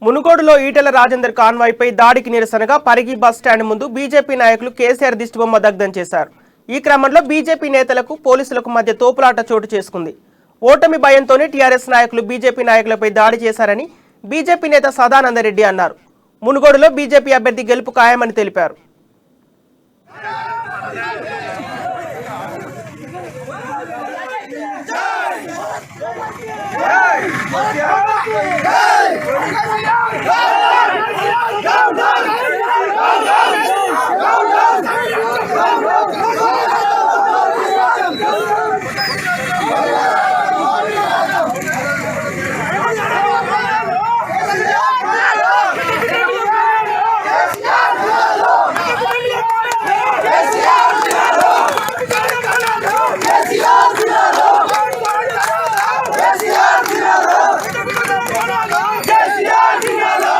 మునుగోడులో ఈటెల రాజేందర్ కాన్వాయ్పై దాడికి నిరసనగా పరిగి బస్ స్టాండ్ ముందు బీజేపీ నాయకులు కేసీఆర్ దిష్టిబొమ్మ దగ్ధం చేశారు. ఈ క్రమంలో బీజేపీ నేతలకు పోలీసులకు మధ్య తోపులాట చోటు చేసుకుంది. ఓటమి భయంతోనే టీఆర్ఎస్ నాయకులు బీజేపీ నాయకులపై దాడి చేశారని బీజేపీ నేత సదానందరెడ్డి అన్నారు. మునుగోడులో బీజేపీ అభ్యర్థి గెలుపు ఖాయమని తెలిపారు.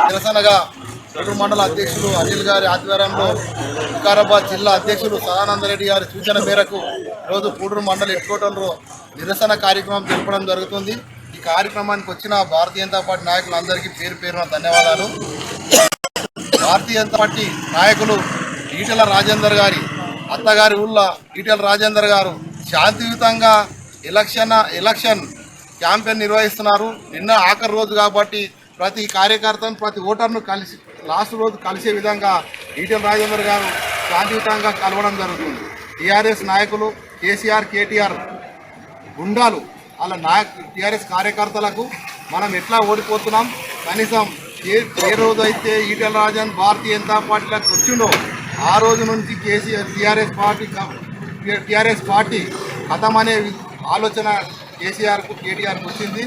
నిరసనగా కోడూరు మండల అధ్యక్షులు అనిల్ గారి ఆధ్వర్యంలో వికారాబాద్ జిల్లా అధ్యక్షులు సదానందరెడ్డి గారి సూచన మేరకు ఈరోజు కోడూరు మండల హెడ్ క్వార్టర్లో నిరసన కార్యక్రమం జరపడం జరుగుతుంది. ఈ కార్యక్రమానికి వచ్చిన భారతీయ జనతా పార్టీ నాయకులందరికీ పేరు పేరున ధన్యవాదాలు. భారతీయ జనతా పార్టీ నాయకులు ఈటెల రాజేందర్ గారి అత్తగారి ఊళ్ళో ఈటెల రాజేందర్ గారు శాంతియుతంగా ఎలక్షన్ క్యాంపెయిన్ నిర్వహిస్తున్నారు. నిన్న ఆఖరి రోజు కాబట్టి ప్రతి కార్యకర్తను ప్రతి ఓటర్ను కలిసి లాస్ట్ రోజు కలిసే విధంగా ఈటెల రాజేందర్ గారు శాంతియుతంగా కలవడం జరుగుతుంది. టీఆర్ఎస్ నాయకులు కేసీఆర్ కేటీఆర్ గుండాలు అలా టీఆర్ఎస్ కార్యకర్తలకు మనం ఎట్లా ఓడిపోతున్నాం, కనీసం ఏ రోజు అయితే ఈటెల రాజేందర్ భారతీయ జనతా పార్టీలకు వచ్చిండో ఆ రోజు నుంచి టీఆర్ఎస్ పార్టీ ఖతమనే ఆలోచన కేసీఆర్కు కేటీఆర్కు వచ్చింది.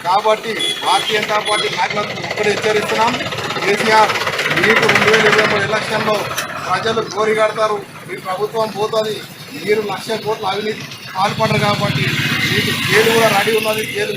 కాబట్టి భారతీయ జనతా పార్టీ నాయకులకు ఒక్కడే హెచ్చరిస్తున్నాం. కేసీఆర్ మీకు 2023 ఎలక్షన్లో ప్రజలు కోరి కడతారు, మీ ప్రభుత్వం పోతుంది, మీరు 1,00,000 కోట్ల అవినీతి పాల్పడరు కాబట్టి మీకు జైలు కూడా రెడీ ఉన్నది. జైలు